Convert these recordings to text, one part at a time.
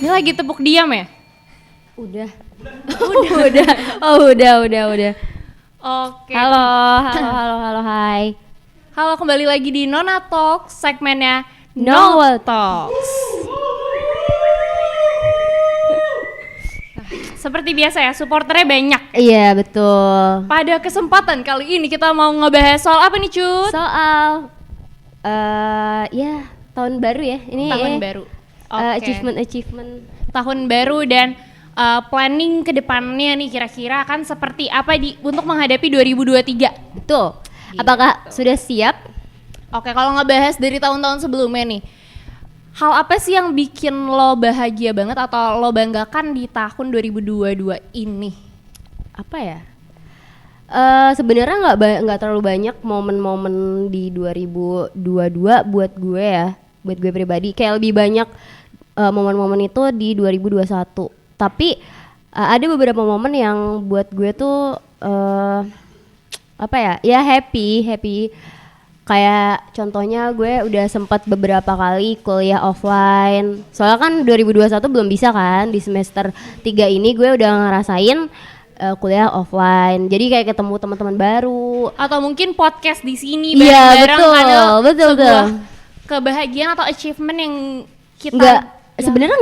Ini lagi tepuk diam ya? Udah. Udah. Oh, udah. Oke. Halo, hai. Halo, kembali lagi di Nona Talks, segmennya Novel Talks. Seperti biasa ya, supporternya banyak. Iya, betul. Pada kesempatan kali ini kita mau ngebahas soal apa nih, Cut? Soal tahun baru ya. Ini Tahun baru. Oke. Achievement. Tahun baru dan planning ke depannya nih kira-kira akan seperti apa untuk menghadapi 2023. Betul. Gitu. Apakah sudah siap? Oke, kalau ngebahas dari tahun-tahun sebelumnya nih, hal apa sih yang bikin lo bahagia banget atau lo banggakan di tahun 2022 ini? Apa ya? Sebenarnya nggak terlalu banyak momen-momen di 2022 buat gue ya, buat gue pribadi. Kayak lebih banyak momen-momen itu di 2021. Tapi ada beberapa momen yang buat gue tuh happy. Kayak contohnya gue udah sempat beberapa kali kuliah offline. Soalnya kan 2021 belum bisa kan, di semester 3 ini gue udah ngerasain kuliah offline. Jadi kayak ketemu teman-teman baru Atau mungkin podcast di sini iya, bareng-bareng. betul. Kebahagiaan atau achievement yang kita sebenarnya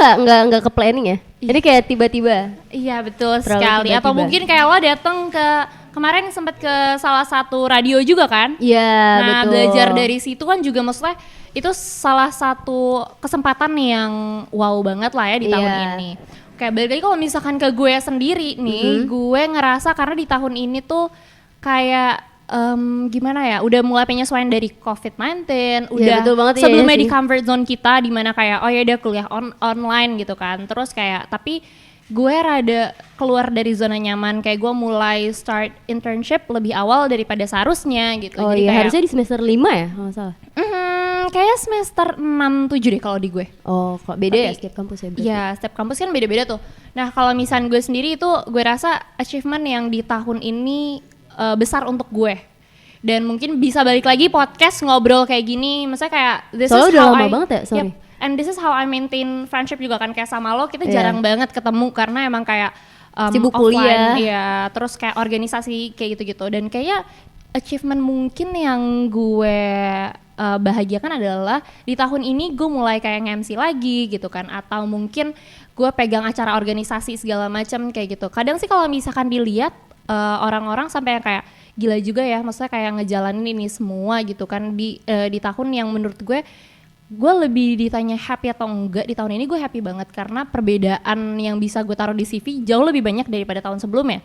nggak ke planning ya. Ini kayak tiba-tiba. Iya, betul Terlalu sekali. tiba-tiba. Atau mungkin kayak lo datang ke kemarin sempat ke salah satu radio juga kan? Iya, Nah, betul. belajar dari situ kan juga maksudnya itu salah satu kesempatan yang wow banget lah ya di tahun Iya. ini. Oke, balik lagi kalau misalkan ke gue sendiri nih, gue ngerasa karena di tahun ini tuh kayak gimana ya, udah mulai penyesuaian dari COVID-19, udah betul banget, sebelumnya iya di sih. comfort zone kita di mana kayak oh ya udah kuliah online gitu kan, terus kayak tapi gue rada keluar dari zona nyaman, kayak gue mulai start internship lebih awal daripada seharusnya gitu. Oh Jadi iya, kayak, harusnya di semester 5 ya kalau nggak salah. kayaknya semester 6-7 deh kalau di gue. Oh, kok beda ya Tapi- setiap kampus ya berarti? Iya, setiap kampus kan beda-beda tuh. Nah, kalau misalnya gue sendiri itu gue rasa achievement yang di tahun ini besar untuk gue. Dan mungkin bisa balik lagi podcast ngobrol kayak gini. Maksudnya kayak this Soalnya is udah how lama I- banget ya, sorry. Yep. And this is how I maintain friendship juga kan, kayak sama lo kita Iya. jarang banget ketemu karena emang kayak Sibuk offline, kuliah. iya, terus kayak organisasi kayak gitu-gitu. Dan kayaknya achievement mungkin yang gue bahagiakan adalah di tahun ini gue mulai kayak nge-MC lagi gitu kan, atau mungkin gue pegang acara organisasi segala macam kayak gitu. Kadang sih kalau misalkan dilihat orang-orang sampai yang kayak gila juga ya, maksudnya kayak ngejalanin ini semua gitu kan di tahun yang menurut gue lebih ditanya happy atau enggak di tahun ini, gue happy banget karena perbedaan yang bisa gue taruh di CV jauh lebih banyak daripada tahun sebelumnya.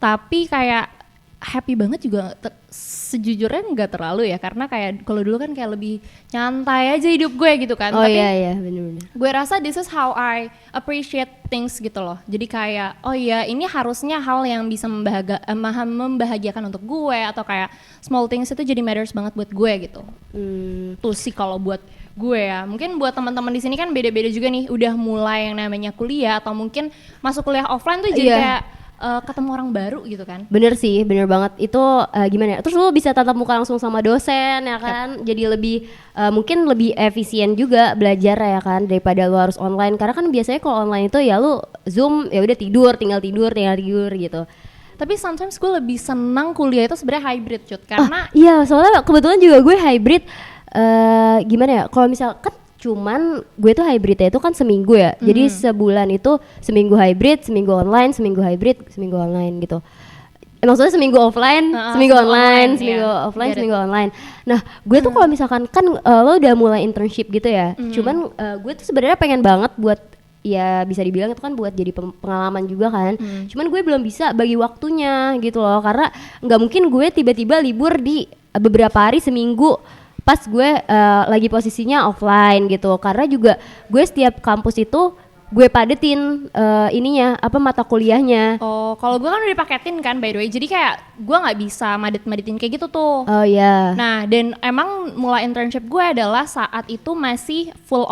Tapi kayak happy banget juga sejujurnya nggak terlalu ya, karena kayak kalau dulu kan kayak lebih nyantai aja hidup gue gitu kan. Oh Tapi iya, bener-bener. gue rasa this is how I appreciate things gitu loh. Jadi kayak oh iya, ini harusnya hal yang bisa membahagiakan untuk gue, atau kayak small things itu jadi matters banget buat gue gitu. Tuh sih kalau buat gue ya. Mungkin buat teman-teman di sini kan beda-beda juga nih, udah mulai yang namanya kuliah atau mungkin masuk kuliah offline tuh jadi Iya. kayak ketemu orang baru gitu kan. Bener sih, bener banget. Itu gimana ya, terus lu bisa tatap muka langsung sama dosen ya kan. Jadi lebih mungkin lebih efisien juga belajar ya kan, daripada lu harus online. Karena kan biasanya kalau online itu ya lu Zoom ya udah tinggal tidur gitu. Tapi sometimes gue lebih senang kuliah itu sebenarnya hybrid, Cut, karena Iya, soalnya kebetulan juga gue hybrid. Gimana ya, kalau misal kan cuman gue tuh hybridnya itu kan seminggu ya. Jadi sebulan itu seminggu hybrid, seminggu online, seminggu hybrid, seminggu online gitu. Maksudnya seminggu offline, seminggu online, seminggu iya. offline, Get it. seminggu online. Nah, gue tuh kalau misalkan kan lo udah mulai internship gitu ya. Cuman gue tuh sebenarnya pengen banget buat, ya bisa dibilang itu kan buat jadi pengalaman juga kan. Cuman gue belum bisa bagi waktunya gitu loh, karena nggak mungkin gue tiba-tiba libur di beberapa hari seminggu pas gue lagi posisinya offline gitu. Karena juga gue setiap kampus itu gue padetin mata kuliahnya. oh, kalau gue kan udah dipaketin kan by the way. Jadi kayak gue nggak bisa madet-madetin kayak gitu tuh. Oh iya. Nah, dan emang mulai internship gue adalah saat itu masih full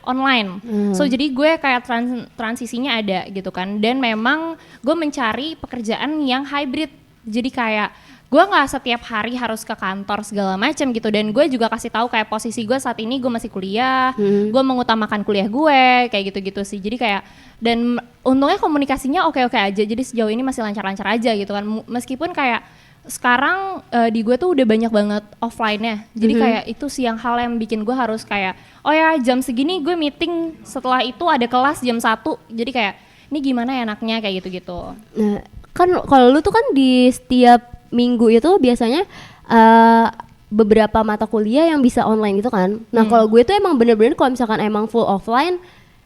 online. So jadi gue kayak transisinya ada gitu kan. Dan memang gue mencari pekerjaan yang hybrid. Jadi kayak gue nggak setiap hari harus ke kantor segala macam gitu, dan gue juga kasih tahu kayak posisi gue saat ini gue masih kuliah, gue mengutamakan kuliah gue kayak gitu-gitu sih. Jadi kayak, dan untungnya komunikasinya oke-oke aja, jadi sejauh ini masih lancar-lancar aja gitu kan, meskipun kayak sekarang di gue tuh udah banyak banget offline-nya. Jadi kayak itu sih yang hal yang bikin gue harus kayak, oh ya jam segini gue meeting, setelah itu ada kelas jam 1. Jadi kayak ini gimana ya enaknya kayak gitu-gitu. Nah, kan kalau lu tuh kan di setiap minggu itu biasanya beberapa mata kuliah yang bisa online gitu kan. Nah, kalau gue tuh emang bener-bener kalau misalkan emang full offline,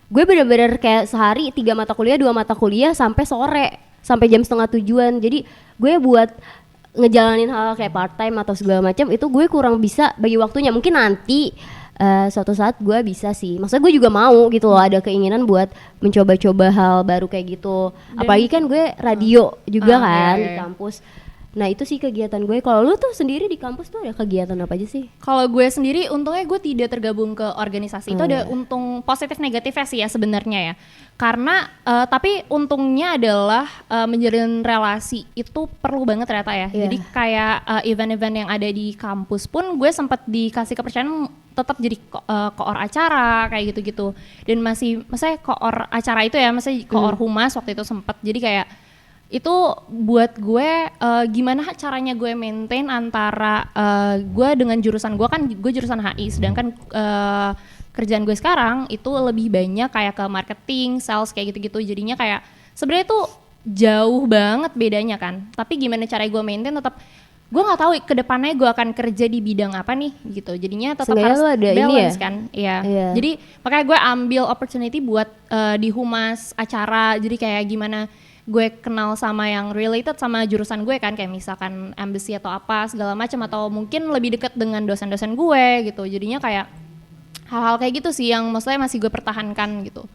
gue bener-bener kayak sehari 3 mata kuliah, 2 mata kuliah sampai sore, sampai jam setengah 7-an. Jadi gue buat ngejalanin hal kayak part time atau segala macam itu gue kurang bisa bagi waktunya. Mungkin nanti suatu saat gue bisa sih. Maksudnya gue juga mau gitu loh, ada keinginan buat mencoba-coba hal baru kayak gitu. Apalagi kan gue radio juga kan di kampus. Nah itu sih kegiatan gue. Kalau lu tuh sendiri di kampus tuh ada kegiatan apa aja sih? Kalau gue sendiri untungnya gue tidak tergabung ke organisasi. Itu ada untung positif negatifnya sih ya sebenarnya ya. Karena tapi untungnya adalah menjalin relasi itu perlu banget ternyata ya. Jadi kayak event-event yang ada di kampus pun gue sempat dikasih kepercayaan tetap jadi koor acara kayak gitu-gitu. Dan maksudnya koor acara itu ya, maksudnya koor humas waktu itu sempat. Jadi kayak itu buat gue gimana caranya gue maintain antara gue dengan jurusan gue, kan gue jurusan HI, sedangkan kerjaan gue sekarang itu lebih banyak kayak ke marketing, sales kayak gitu-gitu. Jadinya kayak sebenarnya itu jauh banget bedanya kan. Tapi gimana caranya gue maintain tetap, gue nggak tahu kedepannya gue akan kerja di bidang apa nih gitu. Jadinya tetap harus balance kan. Iya. Jadi makanya gue ambil opportunity buat di humas acara. Jadi kayak gimana gue kenal sama yang related sama jurusan gue kan, kayak misalkan embassy atau apa segala macam, atau mungkin lebih dekat dengan dosen-dosen gue gitu. Jadinya kayak hal-hal kayak gitu sih yang maksudnya masih gue pertahankan gitu.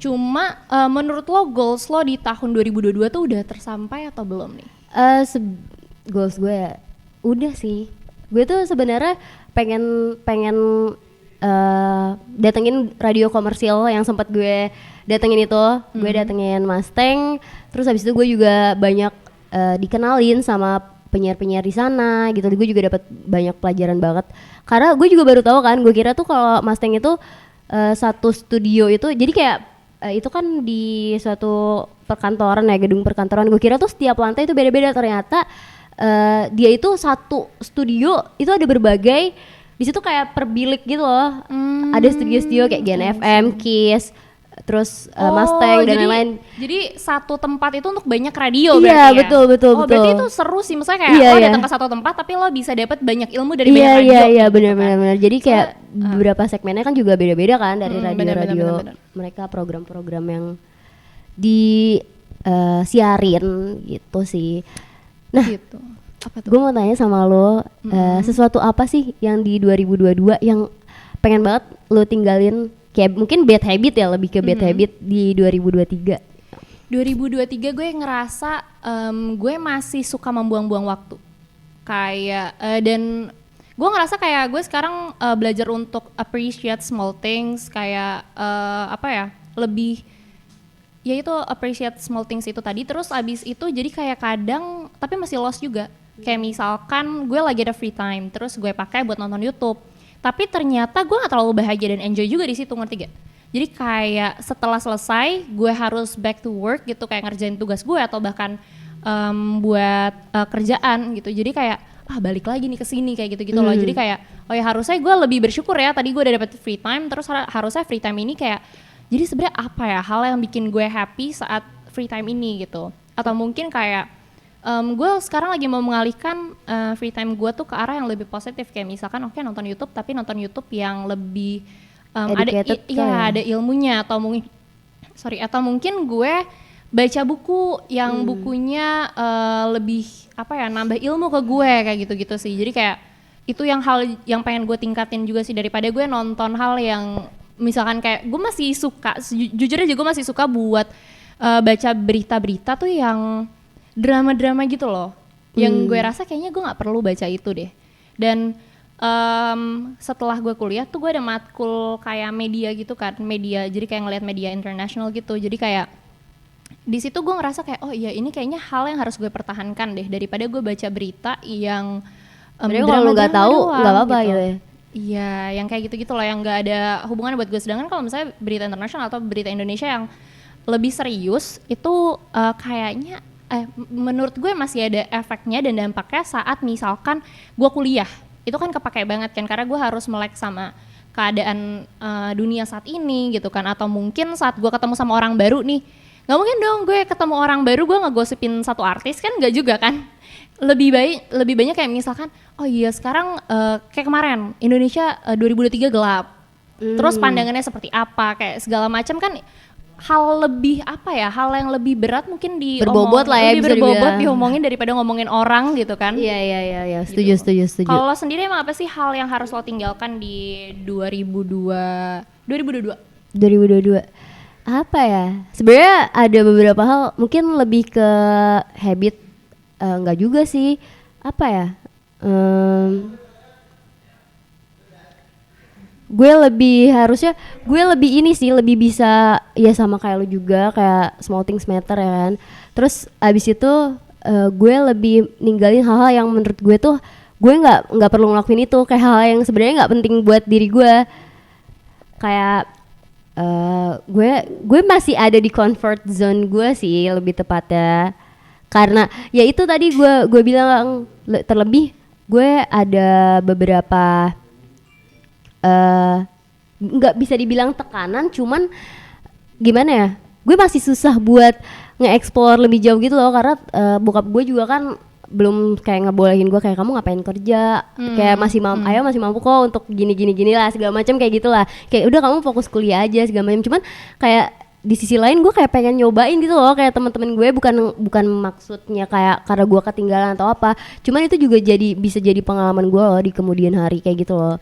Cuma menurut lo goals lo di tahun 2022 tuh udah tersampai atau belum nih? Goals gue udah sih. Gue tuh sebenarnya pengen datengin radio komersial yang sempat gue datengin itu. Gue datengin Mustang. Terus habis itu gue juga banyak dikenalin sama penyiar-penyiar di sana gitu. Gue juga dapat banyak pelajaran banget. Karena gue juga baru tahu kan, gue kira tuh kalau Mustang itu satu studio itu, jadi kayak itu kan di suatu perkantoran ya, gedung perkantoran. Gue kira tuh setiap lantai itu beda-beda. Ternyata dia itu satu studio itu ada berbagai, di situ kayak per bilik gitu loh. Ada studio-studio kayak GNFM, Kiss, terus Mustang dan lain-lain. Jadi satu tempat itu untuk banyak radio berarti ya? Iya betul. Berarti itu seru sih, misalnya kayak lo datang ke satu tempat tapi lo bisa dapat banyak ilmu dari banyak radio. Iya benar. Jadi kayak beberapa segmennya kan juga beda-beda kan dari radio-radio. Mereka program-program yang di siarin gitu sih. Nah, gitu. Gue mau tanya sama lo, sesuatu apa sih yang di 2022 yang pengen banget lo tinggalin? Kayak mungkin bad habit ya, lebih ke bad habit di 2023. 2023 gue ngerasa gue masih suka membuang-buang waktu. Kayak dan gue ngerasa kayak gue sekarang belajar untuk appreciate small things, kayak lebih ya itu appreciate small things itu tadi. Terus abis itu jadi kayak kadang tapi masih lost juga. Kayak misalkan gue lagi ada free time, terus gue pakai buat nonton YouTube. Tapi ternyata gue gak terlalu bahagia dan enjoy juga di situ, ngerti gak? Jadi kayak setelah selesai gue harus back to work gitu, kayak ngerjain tugas gue atau bahkan buat kerjaan gitu. Jadi kayak balik lagi nih ke sini kayak gitu-gitu loh. Jadi kayak oh ya harusnya gue lebih bersyukur ya, tadi gue udah dapet free time, terus harusnya free time ini kayak jadi sebenarnya apa ya hal yang bikin gue happy saat free time ini gitu. Atau mungkin kayak gue sekarang lagi mau mengalihkan free time gue tuh ke arah yang lebih positif, kayak misalkan nonton YouTube tapi nonton YouTube yang lebih ada ilmunya, atau mungkin gue baca buku yang bukunya lebih nambah ilmu ke gue kayak gitu-gitu sih. Jadi kayak itu yang hal yang pengen gue tingkatin juga sih, daripada gue nonton hal yang misalkan kayak gue masih suka, jujur aja gue masih suka buat baca berita-berita tuh yang drama-drama gitu loh, yang gue rasa kayaknya gue nggak perlu baca itu deh. Dan setelah gue kuliah tuh gue ada matkul kayak media gitu kan, jadi kayak ngeliat media internasional gitu. Jadi kayak di situ gue ngerasa kayak oh iya ini kayaknya hal yang harus gue pertahankan deh daripada gue baca berita yang kalau lu nggak tahu nggak apa-apa gitu ya. Iya, yang kayak gitu-gitu loh, yang nggak ada hubungan buat gue. Sedangkan kalau misalnya berita internasional atau berita Indonesia yang lebih serius itu kayaknya menurut gue masih ada efeknya dan dampaknya saat misalkan gue kuliah. Itu kan kepake banget kan karena gue harus melek sama keadaan dunia saat ini gitu kan, atau mungkin saat gue ketemu sama orang baru nih, nggak mungkin dong gue ketemu orang baru gue ngegosipin satu artis kan, nggak juga kan. Lebih banyak kayak misalkan oh iya sekarang kayak kemarin Indonesia 2023 gelap, terus pandangannya seperti apa, kayak segala macam kan. Hal yang lebih berat mungkin berbobot lah ya, lebih berbobot diomongin daripada ngomongin orang gitu kan. Iya, setuju. Kalau lo sendiri emang apa sih hal yang harus lo tinggalkan di 2022? Apa ya? Sebenarnya ada beberapa hal, mungkin lebih ke habit, enggak juga sih. Apa ya? Gue lebih ini sih, lebih bisa ya sama kayak lu juga, kayak small things matter ya kan. Terus abis itu gue lebih ninggalin hal-hal yang menurut gue tuh gue nggak perlu ngelakuin itu, kayak hal yang sebenarnya nggak penting buat diri gue. Kayak gue masih ada di comfort zone gue sih lebih tepatnya, karena ya itu tadi gue bilang, terlebih gue ada beberapa nggak bisa dibilang tekanan, cuman gimana ya, gue masih susah buat nge-explore lebih jauh gitu loh, karena bokap gue juga kan belum kayak ngebolehin gue kayak kamu ngapain kerja, kayak masih mampu kok untuk gini lah segala macam kayak gitulah, kayak udah kamu fokus kuliah aja segala macam. Cuman kayak di sisi lain gue kayak pengen nyobain gitu loh, kayak teman-teman gue, bukan maksudnya kayak karena gue ketinggalan atau apa, cuman itu juga bisa jadi pengalaman gue loh di kemudian hari kayak gitu loh.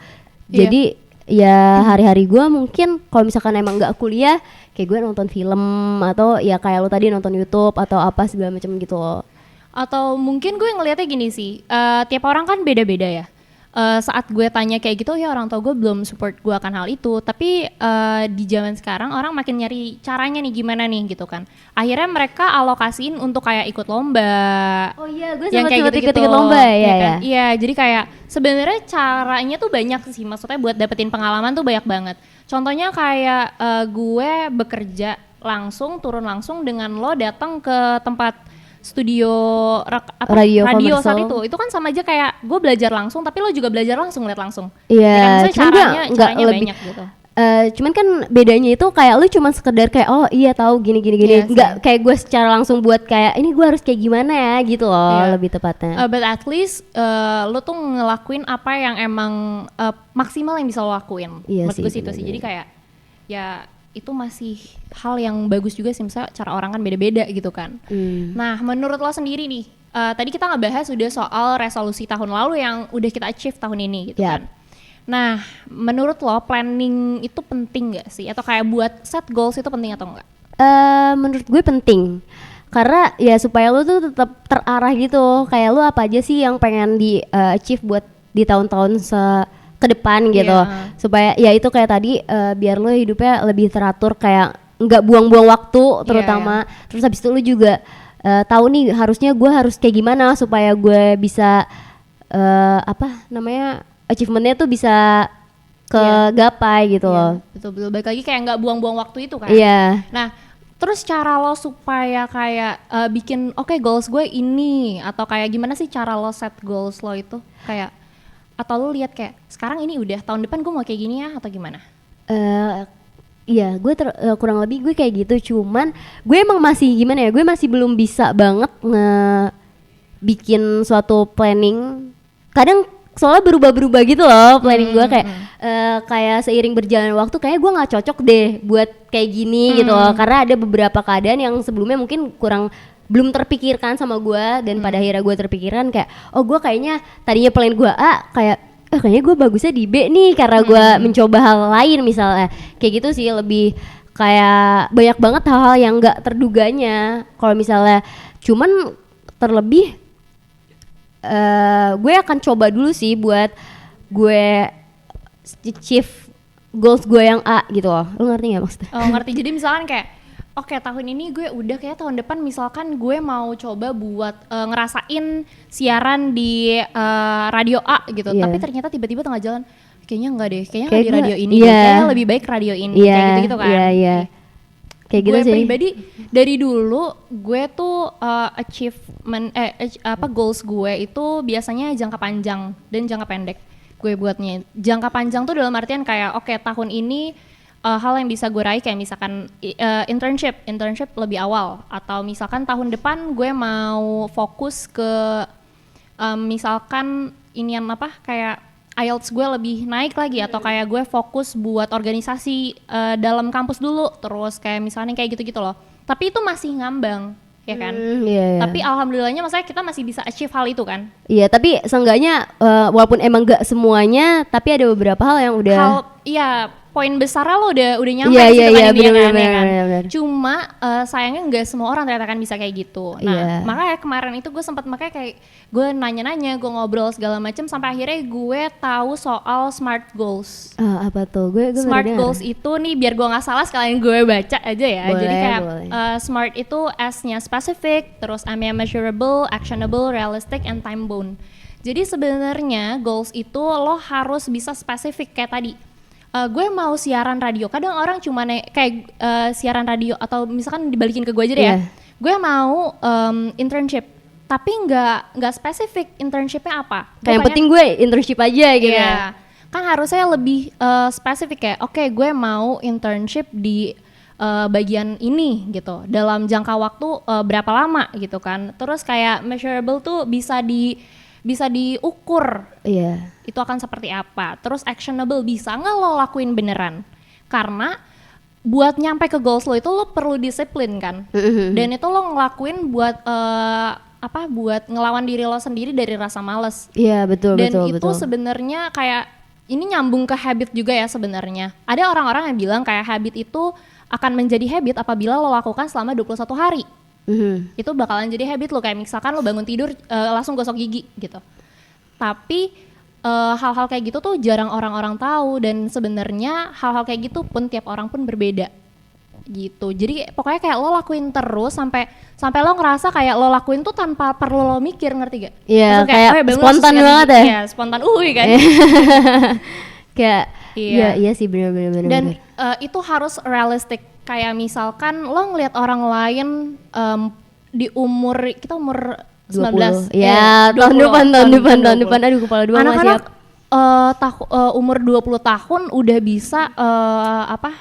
Jadi ya hari-hari gue mungkin kalau misalkan emang nggak kuliah, kayak gue nonton film atau ya kayak lo tadi nonton YouTube atau apa segala macam gitu loh. Atau mungkin gue ngelihatnya gini sih, tiap orang kan beda-beda ya. Saat gue tanya kayak gitu, ya orang tua gue belum support gue akan hal itu. Tapi di zaman sekarang orang makin nyari caranya nih gimana nih gitu kan. Akhirnya mereka alokasiin untuk kayak ikut lomba. Oh iya, gue yang sempat ikut lomba ya kan? Iya, jadi kayak sebenarnya caranya tuh banyak sih. Maksudnya buat dapetin pengalaman tuh banyak banget. Contohnya kayak gue bekerja langsung, turun langsung dengan lo datang ke tempat studio radio saat itu kan sama aja kayak gue belajar langsung, tapi lo juga belajar langsung, lihat langsung. Iya, ya kan? Caranya lebih banyak gitu. Cuman kan bedanya itu kayak lu cuma sekedar kayak oh iya tahu gini nggak kayak gue secara langsung buat kayak ini gue harus kayak gimana ya gitu loh, lebih tepatnya. But at least lu tuh ngelakuin apa yang emang maksimal yang bisa lo lakuin. Menurut gue situ sih, jadi kayak ya itu masih hal yang bagus juga sih, misalnya cara orang kan beda-beda gitu kan. Nah menurut lo sendiri nih, tadi kita ngebahas udah soal resolusi tahun lalu yang udah kita achieve tahun ini gitu kan. Nah menurut lo planning itu penting gak sih? Atau kayak buat set goals itu penting atau enggak? Menurut gue penting, karena ya supaya lo tuh tetap terarah gitu, kayak lo apa aja sih yang pengen di achieve buat di tahun-tahun ke depan gitu, supaya ya itu kayak tadi biar lo hidupnya lebih teratur, kayak nggak buang-buang waktu terutama. Terus habis itu lo juga tahu nih harusnya gue harus kayak gimana supaya gue bisa achievementnya tuh bisa kegapai gitu loh. Betul, balik lagi kayak nggak buang-buang waktu itu kan. Nah terus cara lo supaya kayak bikin goals gue ini, atau kayak gimana sih cara lo set goals lo itu, kayak atau lu lihat kayak sekarang ini udah tahun depan gue mau kayak gini ya atau gimana? Iya, gue kurang lebih gue kayak gitu, cuman gue emang masih gimana ya, gue masih belum bisa banget bikin suatu planning. Kadang soalnya berubah-berubah gitu loh planning gue, kayak seiring berjalan waktu kayak gue nggak cocok deh buat kayak gini gitu loh, karena ada beberapa keadaan yang sebelumnya mungkin belum terpikirkan sama gue, dan pada akhirnya gue terpikirkan kayak oh gue kayaknya tadinya plan gue A, kayak kayaknya gue bagusnya di B nih karena gue mencoba hal lain misalnya, kayak gitu sih. Lebih kayak banyak banget hal-hal yang nggak terduganya kalau misalnya, cuman terlebih gue akan coba dulu sih buat gue achieve goals gue yang A gitu loh. Lo ngerti nggak maksudnya? Oh ngerti, jadi misalkan kayak oke tahun ini gue udah, kayak tahun depan misalkan gue mau coba buat ngerasain siaran di radio A gitu. Iya. Tapi ternyata tiba-tiba tengah jalan kayaknya enggak deh, kayaknya Kayak nggak di gue- radio ini iya. deh, kayaknya lebih baik radio ini, kayak gitu-gitu kan. Iya, iya. Kayak gitu Gue sih. pribadi dari dulu gue tuh goals gue itu biasanya jangka panjang dan jangka pendek. Gue buatnya jangka panjang tuh dalam artian kayak oke, tahun ini hal yang bisa gue raih kayak misalkan internship lebih awal, atau misalkan tahun depan gue mau fokus ke misalkan inian apa kayak IELTS gue lebih naik lagi, atau kayak gue fokus buat organisasi dalam kampus dulu, terus kayak misalnya kayak gitu-gitu loh. Tapi itu masih ngambang, ya kan? Iya, iya. Tapi alhamdulillahnya maksudnya kita masih bisa achieve hal itu kan. Iya, tapi seenggaknya walaupun emang gak semuanya, tapi ada beberapa hal yang udah. Iya, poin besarnya lo udah nyampe Iya, ke situ iya, kan, iya, intinya bener, kan, ya bener, kan? bener. Cuma sayangnya nggak semua orang ternyata kan bisa kayak gitu. Nah, Iya. makanya kemarin itu gue sempat makanya kayak gue nanya-nanya, gue ngobrol segala macam sampai akhirnya gue tahu soal SMART goals. Apa tuh? Gue SMART baru dengar. goals itu nih, biar gue nggak salah sekalian gue baca aja ya. Boleh, Jadi kayak boleh. SMART itu S-nya specific, terus M-nya measurable, actionable, realistic, and time bound. Jadi sebenarnya goals itu lo harus bisa spesifik kayak tadi. Gue mau siaran radio. Kadang orang cuma kayak siaran radio, atau misalkan dibalikin ke gue aja deh ya. Iya. Gue mau internship, tapi nggak spesifik internshipnya apa. Gue Kayak yang pengen- penting gue internship aja gitu ya. Iya. Kan harusnya lebih spesifik kayak oke, gue mau internship di bagian ini gitu dalam jangka waktu berapa lama gitu kan. Terus kayak measurable tuh bisa diukur Iya. itu akan seperti apa. Terus actionable, bisa nggak lo lakuin beneran? Karena buat nyampe ke goals lo itu lo perlu disiplin kan. Dan itu lo ngelakuin buat buat ngelawan diri lo sendiri dari rasa males. Iya, betul, Dan betul, itu betul. sebenarnya kayak ini nyambung ke habit juga ya sebenarnya. Ada orang-orang yang bilang kayak habit itu akan menjadi habit apabila lo lakukan selama 21 hari. Itu bakalan jadi habit lo, kayak misalkan lo bangun tidur langsung gosok gigi gitu. Tapi hal-hal kayak gitu tuh jarang orang-orang tahu, dan sebenarnya hal-hal kayak gitu pun tiap orang pun berbeda gitu. Jadi pokoknya kayak lo lakuin terus sampai lo ngerasa kayak lo lakuin tuh tanpa perlu lo mikir, ngerti gak? Iya, Maksudnya kayak "Oh ya, bangun spontan langsung sikat banget gigi." ya. Iya, spontan kan. Kayak Iya. iya sih, benar. Dan itu harus realistic. Kayak misalkan lo ngelihat orang lain di kita umur 19. 20. Ya, tahun 20. depan. Aduh, kepala dua nggak siap. Anak-anak umur 20 tahun udah bisa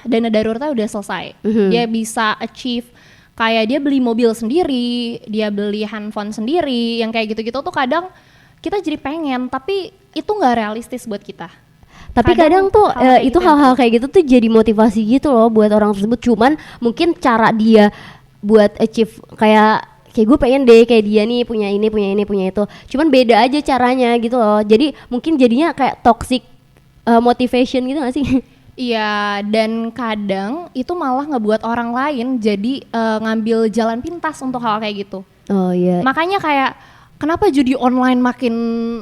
dana daruratnya udah selesai. Dia bisa achieve kayak dia beli mobil sendiri, dia beli handphone sendiri, yang kayak gitu-gitu tuh kadang kita jadi pengen, tapi itu nggak realistis buat kita. Tapi kadang tuh hal-hal kayak itu gitu yang hal-hal kayak gitu tuh jadi motivasi gitu loh buat orang tersebut. Cuman mungkin cara dia buat achieve kayak gue pengen deh kayak dia nih, punya ini, punya itu. Cuman beda aja caranya gitu loh. Jadi mungkin jadinya kayak toxic motivation gitu gak sih? Iya, dan kadang itu malah ngebuat orang lain jadi ngambil jalan pintas untuk hal kayak gitu. Oh iya. Makanya kayak kenapa judi online makin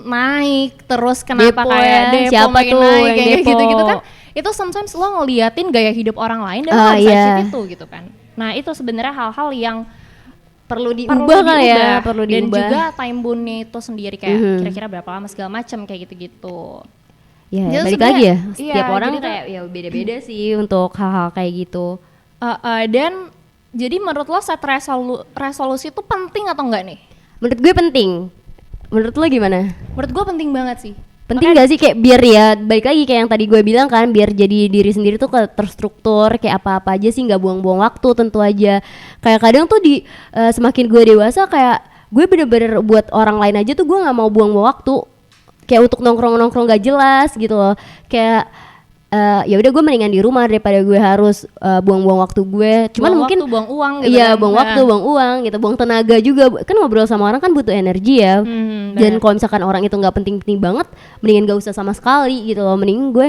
naik, terus kenapa Depo kayak ya, depo siapa makin tuh naik yang kayak depo? gitu-gitu kan. Itu sometimes lo ngeliatin gaya hidup orang lain dan lo Ah, bisa iya. achieve itu gitu kan. Nah itu sebenarnya hal-hal yang perlu perlu diubah kali ya, diubah. perlu Dan diubah. juga time bound-nya itu sendiri kayak kira-kira berapa lama segala macam kayak gitu-gitu. Ya, Jadi balik sebenarnya- lagi ya. iya, Setiap orang jadi tuh- kayak ya beda-beda sih untuk hal-hal kayak gitu. Dan jadi menurut lo set resolusi itu penting atau enggak nih? Menurut gue penting. Menurut lo gimana? Menurut gue penting banget sih. Penting gak sih kayak biar ya balik lagi kayak yang tadi gue bilang kan, biar jadi diri sendiri tuh terstruktur, kayak apa-apa aja sih nggak buang-buang waktu tentu aja. Kayak kadang tuh semakin gue dewasa kayak gue bener-bener buat orang lain aja tuh gue nggak mau buang-buang waktu. Kayak untuk nongkrong gak jelas gitu loh. Kayak ya udah gue mendingan di rumah daripada gue harus buang-buang waktu gue. Cuman Buang mungkin waktu, buang uang gitu iya, kan. buang waktu, buang uang gitu, buang tenaga juga. Kan ngobrol sama orang kan butuh energi ya. Dan kalau misalkan orang itu nggak penting-penting banget, mendingan gak usah sama sekali gitu loh. Mending gue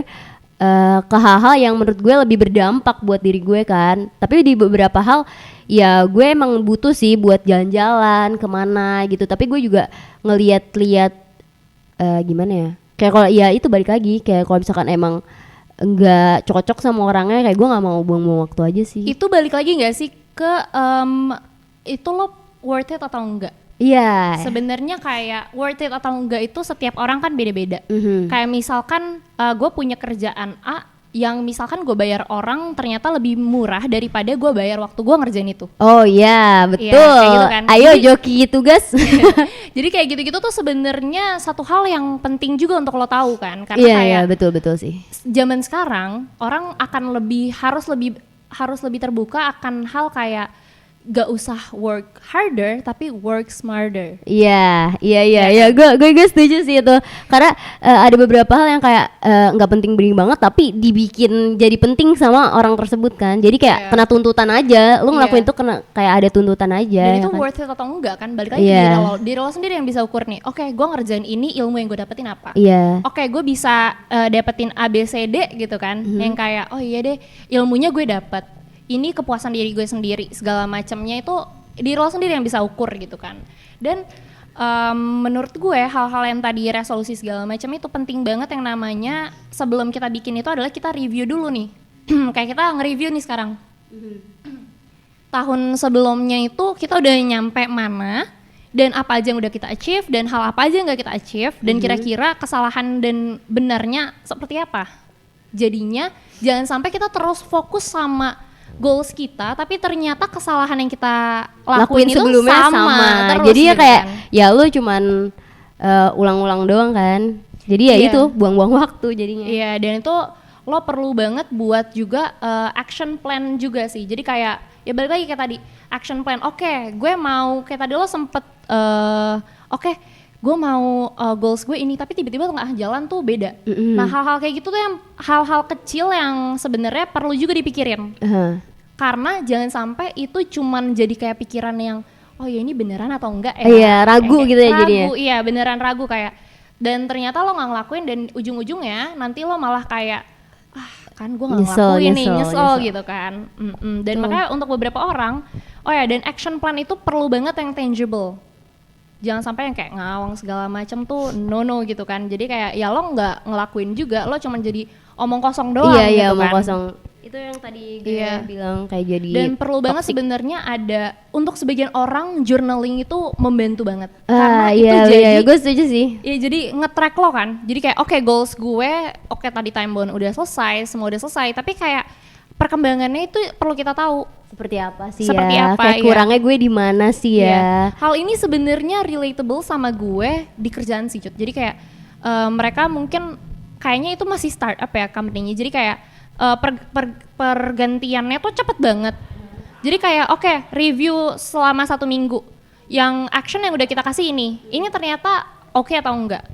ke hal-hal yang menurut gue lebih berdampak buat diri gue kan. Tapi di beberapa hal ya gue emang butuh sih buat jalan-jalan kemana gitu. Tapi gue juga ngeliat-liat gimana ya, kayak kalau ya itu balik lagi, kayak kalau misalkan emang nggak cocok sama orangnya, kayak gue nggak mau buang-buang waktu aja sih. Itu balik lagi nggak sih ke itu lo worth it atau enggak. Iya. Sebenarnya kayak worth it atau enggak itu setiap orang kan beda-beda. Kayak misalkan gue punya kerjaan A yang misalkan gue bayar orang ternyata lebih murah daripada gue bayar waktu gue ngerjain itu. Oh iya, betul. Kayak gitu kan. Ayo joki tugas. Jadi kayak gitu-gitu tuh sebenarnya satu hal yang penting juga untuk lo tahu kan, karena Iya, kayak betul sih. zaman sekarang orang akan harus lebih terbuka akan hal kayak gak usah work harder tapi work smarter. Iya. Gue setuju sih itu. Karena ada beberapa hal yang kayak nggak penting banget tapi dibikin jadi penting sama orang tersebut kan. Jadi kayak kena tuntutan aja. Lu ngelakuin itu kena kayak ada tuntutan aja. Dan ya itu kan? worth it atau enggak kan? Balik lagi diri lo sendiri yang bisa ukur nih. Oke, gue ngerjain ini, ilmu yang gue dapetin apa? Iya. Oke, gue bisa dapetin A B C D gitu kan. Yang kayak oh iya deh, ilmunya gue dapet. Ini kepuasan diri gue sendiri, segala macamnya itu diri lo sendiri yang bisa ukur gitu kan. Dan menurut gue hal-hal yang tadi resolusi segala macam itu penting banget, yang namanya sebelum kita bikin itu adalah kita review dulu nih. Kayak kita nge-review nih sekarang. Tahun sebelumnya itu kita udah nyampe mana dan apa aja yang udah kita achieve dan hal apa aja yang gak kita achieve dan kira-kira kesalahan dan benarnya seperti apa. Jadinya jangan sampai kita terus fokus sama goals kita tapi ternyata kesalahan yang kita lakuin itu sebelumnya sama. Terus jadi ya gitu kayak kan. ya lu cuman ulang-ulang doang kan. Jadi ya itu buang-buang waktu jadinya. Iya, dan itu lo perlu banget buat juga action plan juga sih. Jadi kayak ya balik lagi kayak tadi, action plan. Oke, gue mau kayak tadi lo sempet gue mau goals gue ini tapi tiba-tiba tengah jalan tuh beda. Nah, hal-hal kayak gitu tuh yang hal-hal kecil yang sebenarnya perlu juga dipikirin. Karena jangan sampai itu cuman jadi kayak pikiran yang oh ya ini beneran atau enggak ya. Iya, ragu gitu ya jadinya. Iya, beneran ragu kayak. Dan ternyata lo nggak ngelakuin dan ujung-ujungnya nanti lo malah kayak kan gue nggak ngelakuin nih, nyesel gitu kan. Dan makanya untuk beberapa orang, dan action plan itu perlu banget yang tangible. Jangan sampai yang kayak ngawang segala macam tuh no gitu kan. Jadi kayak ya lo nggak ngelakuin juga, lo cuman jadi omong kosong doang gitu kan. Iya, omong kosong. Itu yang tadi gue bilang kayak jadi dan perlu banget sebenarnya ada untuk sebagian orang journaling itu membantu banget. Karena itu jadi gue setuju sih. Iya, jadi nge-track lo kan. Jadi kayak goals gue, tadi time bound udah selesai, semua udah selesai, tapi kayak perkembangannya itu perlu kita tahu seperti apa sih seperti ya, apa, kayak kurangnya gue di mana sih ya. Hal ini sebenarnya relatable sama gue di kerjaan sih, Cut. Jadi kayak mereka mungkin kayaknya itu masih startup ya company-nya. Jadi kayak pergantiannya tuh cepet banget. Jadi kayak review selama 1 minggu. Yang action yang udah kita kasih ini ternyata oke atau enggak.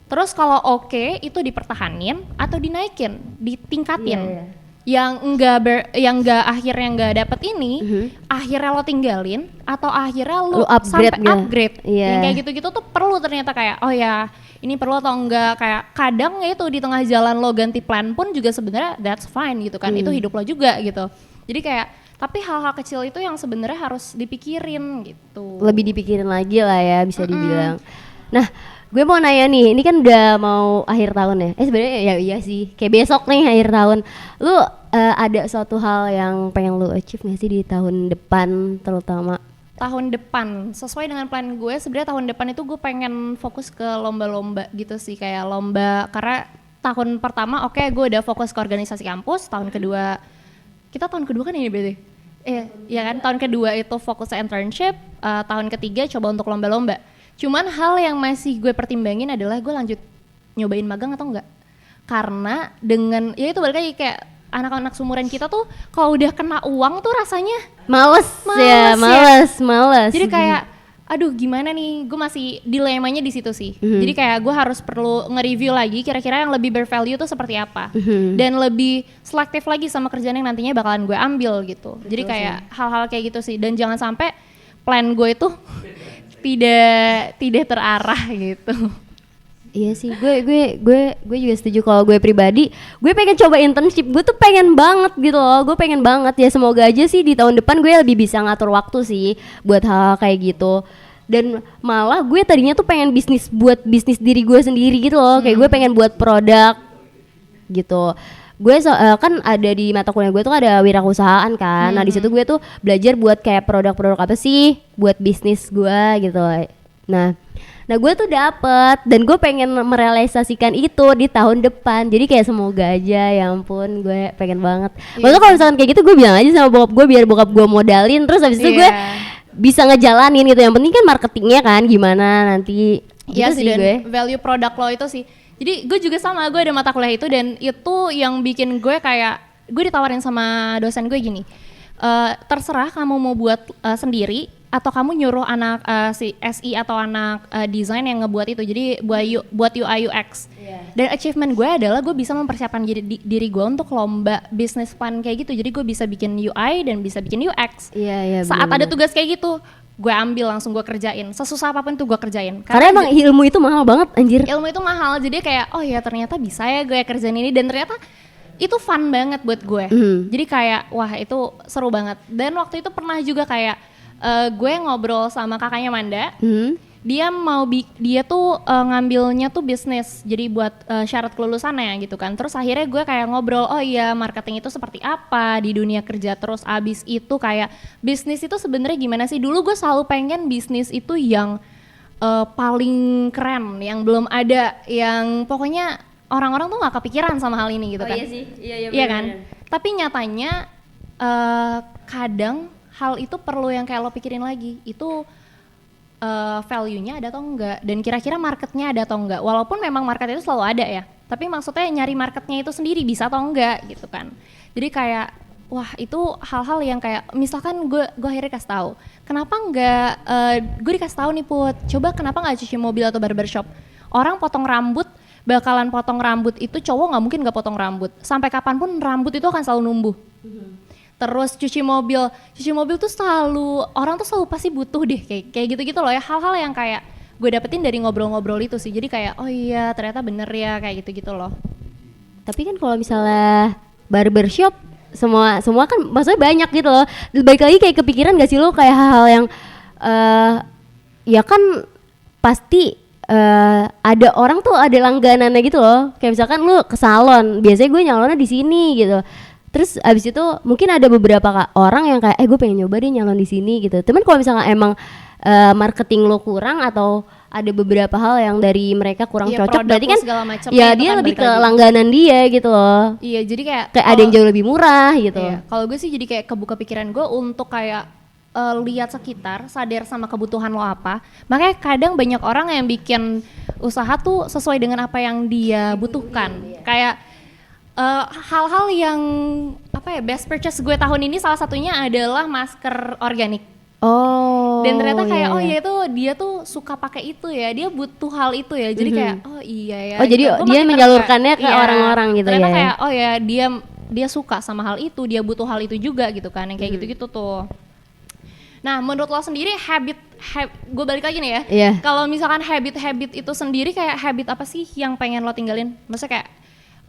Terus kalau oke itu dipertahanin atau dinaikin, ditingkatin. Yang enggak akhirnya enggak dapet ini, akhirnya lo tinggalin atau akhirnya lo sampai upgrade. Yang kayak gitu-gitu tuh perlu ternyata kayak ini perlu atau enggak, kayak kadang ya itu di tengah jalan lo ganti plan pun juga sebenarnya that's fine gitu kan. Itu hidup lo juga gitu. Jadi kayak tapi hal-hal kecil itu yang sebenarnya harus dipikirin gitu. Lebih dipikirin lagi lah ya bisa dibilang. Nah, gue mau nanya nih, ini kan udah mau akhir tahun ya. Sebenarnya ya iya sih, kayak besok nih akhir tahun. Lu ada suatu hal yang pengen lu achieve gak sih di tahun depan terutama? Tahun depan, sesuai dengan plan gue, sebenarnya tahun depan itu gue pengen fokus ke lomba-lomba gitu sih, kayak lomba. Karena tahun pertama gue udah fokus ke organisasi kampus, tahun kedua tahun kedua kan ini berarti? Iya kan, tahun kedua itu fokus ke internship, tahun ketiga coba untuk lomba-lomba. Cuman hal yang masih gue pertimbangin adalah gue lanjut nyobain magang atau enggak. Karena dengan, ya itu balik lagi kayak anak-anak sumuran kita tuh kalau udah kena uang tuh rasanya males. Jadi kayak aduh gimana nih, gue masih dilemanya di situ sih. Jadi kayak gue harus perlu nge-review lagi kira-kira yang lebih bervalue tuh seperti apa. Dan lebih selektif lagi sama kerjaan yang nantinya bakalan gue ambil gitu. Betul. Jadi kayak hal-hal kayak gitu sih, dan jangan sampai plan gue itu tidak terarah gitu. Iya sih, gue juga setuju. Kalau gue pribadi, gue pengen coba internship. Gue tuh pengen banget gitu loh. Gue pengen banget ya, semoga aja sih di tahun depan gue lebih bisa ngatur waktu sih buat hal kayak gitu. Dan malah gue tadinya tuh pengen bisnis diri gue sendiri gitu loh. Kayak gue pengen buat produk gitu. kan ada di mata kuliah gue tuh ada wirausahaan kan. Nah di situ gue tuh belajar buat kayak produk-produk apa sih buat bisnis gue gitu. Nah gue tuh dapet dan gue pengen merealisasikan itu di tahun depan. Jadi kayak semoga aja, ya ampun gue pengen banget. Maksudnya kalau misalkan kayak gitu gue bilang aja sama bokap gue biar bokap gue modalin, terus habis itu gue bisa ngejalanin gitu. Yang penting kan marketingnya kan gimana nanti. Iya gitu sih, dan gue. value produk lo itu sih. Jadi gue juga sama, gue ada mata kuliah itu dan itu yang bikin gue kayak, gue ditawarin sama dosen gue gini, terserah kamu mau buat sendiri atau kamu nyuruh anak si SI atau anak desain yang ngebuat itu, jadi buat UI UX. Dan achievement gue adalah gue bisa mempersiapkan diri gue untuk lomba business plan kayak gitu, jadi gue bisa bikin UI dan bisa bikin UX. Saat ada tugas kayak gitu, gue ambil langsung gue kerjain, sesusah apapun tuh gue kerjain. Karena emang ilmu itu mahal banget anjir. Ilmu itu mahal, jadi kayak oh ya ternyata bisa ya gue kerjain ini, dan ternyata itu fun banget buat gue. Jadi kayak wah itu seru banget. Dan waktu itu pernah juga kayak gue ngobrol sama kakaknya Manda. Dia tuh ngambilnya tuh bisnis, jadi buat syarat kelulusannya gitu kan. Terus akhirnya gue kayak ngobrol, oh iya marketing itu seperti apa di dunia kerja. Terus abis itu kayak bisnis itu sebenarnya gimana sih. Dulu gue selalu pengen bisnis itu yang paling keren, yang belum ada, yang pokoknya orang-orang tuh gak kepikiran sama hal ini gitu kan. Iya sih, iya kan. Tapi nyatanya kadang hal itu perlu yang kayak lo pikirin lagi, itu value-nya ada atau enggak, dan kira-kira marketnya ada atau enggak. Walaupun memang market itu selalu ada ya, tapi maksudnya nyari marketnya itu sendiri bisa atau enggak gitu kan. Jadi kayak wah itu hal-hal yang kayak misalkan gue akhirnya kasih tahu, kenapa enggak gue dikasih tahu nih Put, coba kenapa enggak cuci mobil atau barbershop. Orang potong rambut, bakalan potong rambut itu cowok nggak mungkin nggak potong rambut, sampai kapanpun rambut itu akan selalu numbuh. Terus cuci mobil tuh selalu, orang tuh selalu pasti butuh deh kayak gitu-gitu loh ya, hal-hal yang kayak gue dapetin dari ngobrol-ngobrol itu sih. Jadi kayak oh iya ternyata bener ya kayak gitu-gitu loh. Tapi kan kalau misalnya barbershop semua kan maksudnya banyak gitu loh. Baik lagi kayak kepikiran gak sih lo kayak hal-hal yang ya kan pasti ada orang tuh ada langganannya gitu loh. Kayak misalkan lu ke salon, biasanya gue nyalonnya di sini gitu. Terus abis itu mungkin ada beberapa orang yang kayak gue pengen nyoba deh nyalon di sini gitu. Cuman kalau misalnya emang marketing lo kurang atau ada beberapa hal yang dari mereka kurang cocok, berarti kan ya dia lebih ke langganan dia gitu loh. Iya, jadi kayak ada yang jauh lebih murah gitu. Iya, kalau gue sih jadi kayak kebuka pikiran gue untuk kayak lihat sekitar, sadar sama kebutuhan lo apa. Makanya kadang banyak orang yang bikin usaha tuh sesuai dengan apa yang dia butuhkan. Kayak hal-hal yang apa ya, best purchase gue tahun ini salah satunya adalah masker organik. Dan ternyata kayak oh ya itu dia tuh suka pakai itu ya, dia butuh hal itu ya. Jadi kayak oh iya ya. Oh jadi dia menyalurkannya ke orang-orang gitu ya. Ternyata kayak oh ya dia suka sama hal itu, dia butuh hal itu juga gitu kan, yang kayak gitu-gitu tuh. Nah, menurut lo sendiri gue balik lagi nih ya. Kalau misalkan habit itu sendiri, kayak habit apa sih yang pengen lo tinggalin? Maksudnya kayak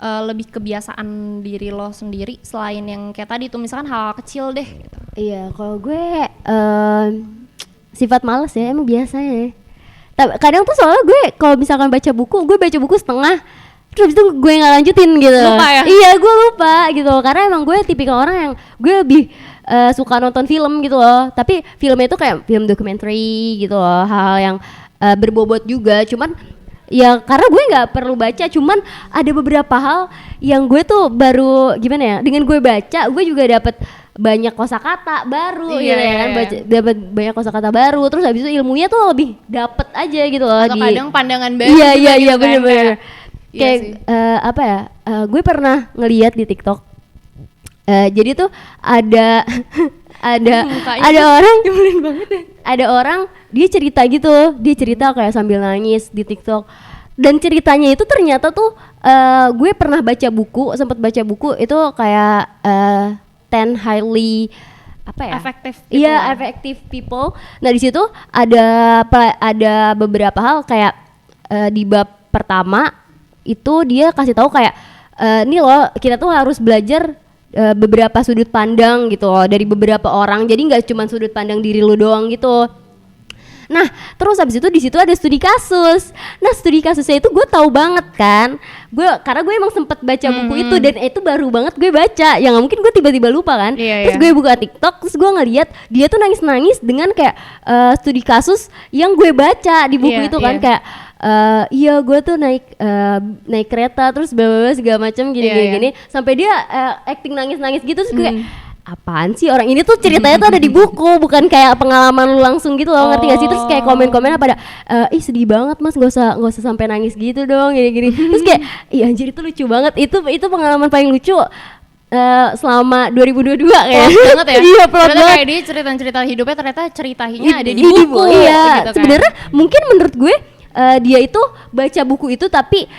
lebih kebiasaan diri lo sendiri selain yang kayak tadi tuh, misalkan hal kecil deh gitu. Iya, kalau gue sifat malas ya, emang biasanya. Kadang tuh soalnya gue kalau misalkan baca buku setengah, terus itu gue nggak lanjutin gitu. Lupa ya? Iya, gue lupa gitu, karena emang gue tipikal orang yang gue lebih suka nonton film gitu loh. Tapi filmnya itu kayak film dokumenter gitu loh, hal-hal yang berbobot juga. Cuman ya karena gue nggak perlu baca, cuman ada beberapa hal yang gue tuh baru gimana ya, dengan gue baca gue juga dapat banyak kosakata baru gitu ya kan, dapat banyak kosakata baru, terus habis itu ilmunya tuh lebih dapet aja gitu loh. Atau kadang pandangan baru. Iya bener-bener kayak apa ya, gue pernah ngeliat di TikTok, jadi tuh ada orang ada orang dia cerita kayak sambil nangis di TikTok, dan ceritanya itu ternyata tuh gue pernah sempat baca buku itu kayak 10 highly apa ya, effective people. Nah di situ ada beberapa hal kayak di bab pertama itu dia kasih tahu kayak nih loh, kita tuh harus belajar beberapa sudut pandang gitu loh dari beberapa orang, jadi nggak cuma sudut pandang diri lu doang gitu. Nah, terus habis itu di situ ada studi kasus. Nah, studi kasusnya itu gue tahu banget kan. Karena gue emang sempet baca buku itu dan itu baru banget gue baca. Ya nggak mungkin gue tiba-tiba lupa kan. Terus gue buka TikTok, terus gue ngeliat dia tuh nangis-nangis dengan kayak studi kasus yang gue baca di buku itu kan kayak iya gue tuh naik kereta terus bawa segala macam gini sampai dia acting nangis-nangis gitu terus gue apaan sih orang ini tuh ceritanya tuh ada di buku bukan kayak pengalaman lu langsung gitu loh, ngerti gak sih? Terus kayak komen-komen pada ih sedih banget mas, gak usah sampai nangis gitu dong gini-gini. Terus kayak ih anjir itu lucu banget, itu pengalaman paling lucu selama 2022 kayak banget ya. Iya, plot banget. Kayak dia cerita hidupnya ternyata ceritanya ada di buku. Iya, gitu kan. Sebenarnya mungkin menurut gue dia itu baca buku itu tapi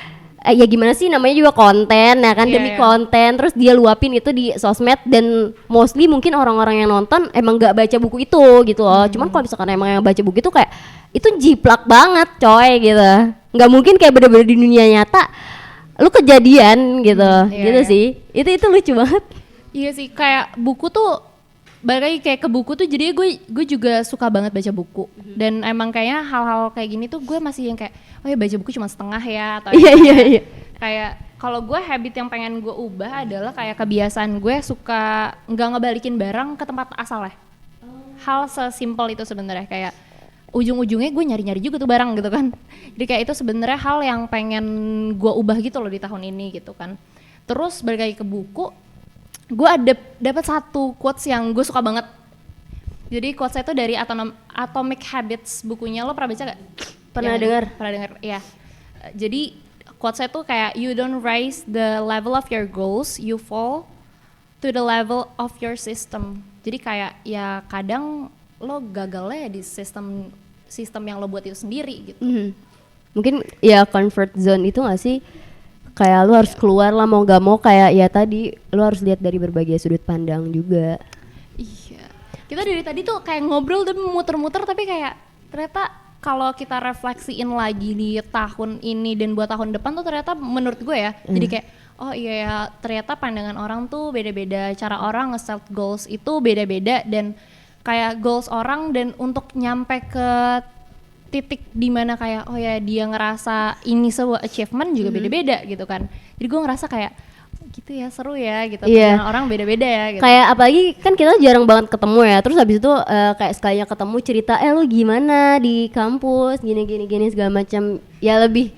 ya gimana sih namanya juga konten ya kan, demi konten terus dia luapin itu di sosmed dan mostly mungkin orang-orang yang nonton emang gak baca buku itu gitu loh. Cuman kalau misalkan emang yang baca buku itu kayak itu jiplak banget coy gitu, nggak mungkin kayak bener-bener di dunia nyata lu kejadian gitu sih. Itu lucu banget. Iya sih, kayak buku tuh balik lagi kayak ke buku tuh, jadi gue juga suka banget baca buku dan emang kayaknya hal-hal kayak gini tuh gue masih yang kayak oh ya baca buku cuma setengah ya atau iya. Kayak kalau gue habit yang pengen gue ubah adalah kayak kebiasaan gue suka nggak ngebalikin barang ke tempat asalnya. Hal sesimpel itu sebenarnya, kayak ujung-ujungnya gue nyari-nyari juga tuh barang gitu kan. Jadi kayak itu sebenarnya hal yang pengen gue ubah gitu loh di tahun ini gitu kan. Terus balik lagi ke buku, gue dapat satu quotes yang gue suka banget. Jadi quotesnya itu dari Atomic Habits bukunya, lo pernah baca gak? Pernah dengar ya. Jadi quotesnya tuh kayak you don't rise the level of your goals, you fall to the level of your system. Jadi kayak ya kadang lo gagalnya di sistem yang lo buat itu sendiri gitu. Mungkin ya comfort zone itu gak sih? Kayak lu harus keluar lah mau gak mau, kayak ya tadi lu harus lihat dari berbagai sudut pandang juga. Iya. Kita dari tadi tuh kayak ngobrol dan muter-muter tapi kayak ternyata kalau kita refleksiin lagi di tahun ini dan buat tahun depan tuh ternyata menurut gue ya jadi kayak oh iya ya ternyata pandangan orang tuh beda-beda, cara orang nge-set goals itu beda-beda dan kayak goals orang dan untuk nyampe ke titik dimana kayak oh ya dia ngerasa ini sebuah achievement juga beda-beda gitu kan. Jadi gue ngerasa kayak gitu ya seru ya gitu, orang beda-beda ya gitu. Kayak apalagi kan kita jarang banget ketemu ya, terus habis itu kayak sekalinya ketemu cerita lu gimana di kampus gini segala macam ya, lebih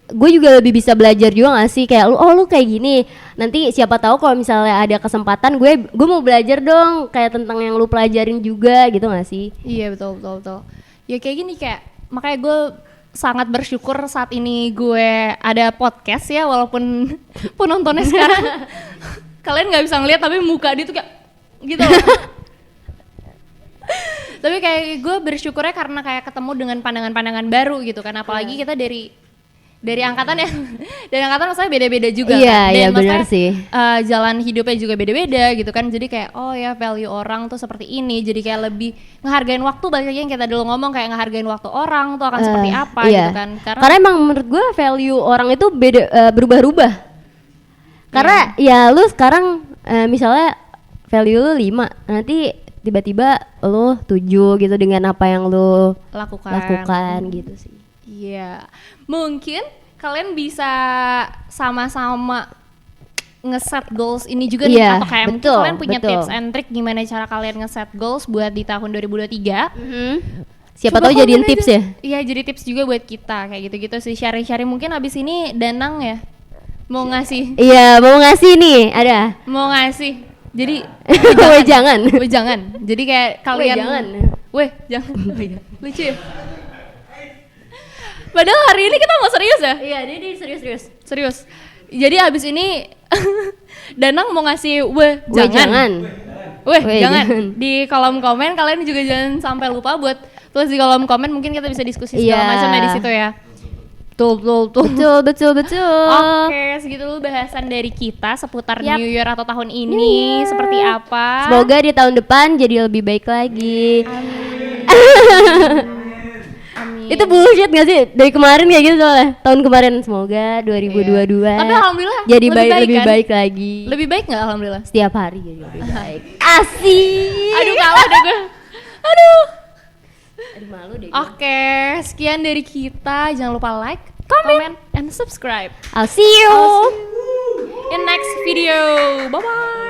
gue juga lebih bisa belajar juga gak sih kayak lu kayak gini, nanti siapa tahu kalau misalnya ada kesempatan gue mau belajar dong kayak tentang yang lu pelajarin juga gitu gak sih? Iya betul. Ya kayak gini, kayak makanya gue sangat bersyukur saat ini gue ada podcast ya, walaupun penontonnya sekarang kalian nggak bisa ngeliat tapi muka dia tuh kayak gitu loh. Tapi kayak gue bersyukurnya karena kayak ketemu dengan pandangan-pandangan baru gitu kan, apalagi kita dari angkatan ya, dari angkatan maksudnya beda-beda juga kan. Iya benar sih. Jalan hidupnya juga beda-beda gitu kan. Jadi kayak oh ya value orang tuh seperti ini. Jadi kayak lebih ngehargain waktu, balik lagi yang kita dulu ngomong kayak ngehargain waktu orang tuh akan seperti apa gitu kan. Karena emang menurut gue value orang itu beda, berubah-ubah. Karena ya lu sekarang misalnya value lu 5, nanti tiba-tiba lu 7 gitu dengan apa yang lu lakukan gitu sih. Iya, mungkin kalian bisa sama-sama ngeset goals ini juga nih, atau kayak mungkin kalian punya tips and trick gimana cara kalian ngeset goals buat di tahun 2023. Siapa tahu jadiin tips ya? Iya, jadi tips juga buat kita kayak gitu-gitu sih, sharing-sharing. Mungkin abis ini Danang ya mau ngasih. Iya, mau ngasih nih, ada. Mau ngasih. Jadi jangan. Jadi kayak kalian jangan. Lucu ya. Padahal hari ini kita mau serius ya? Iya, ini serius. Jadi abis ini Danang mau ngasih jangan. Di kolom komen kalian juga jangan sampai lupa buat tulis di kolom komen, mungkin kita bisa diskusi segala macam di situ ya. Betul. Oke, segitu dulu bahasan dari kita seputar New Year atau tahun ini seperti apa. Semoga di tahun depan jadi lebih baik lagi. Amin. Itu bullshit gak sih? Dari kemarin kayak gitu soalnya. Tahun kemarin semoga 2022 tapi alhamdulillah jadi lebih baik lagi. Lebih baik gak alhamdulillah? Setiap hari jadi lebih baik. Asik. Aduh kalah deh gue. Aduh. Aduh malu deh. Oke, sekian dari kita. Jangan lupa like, comment, and subscribe. I'll see you in next video. Bye bye.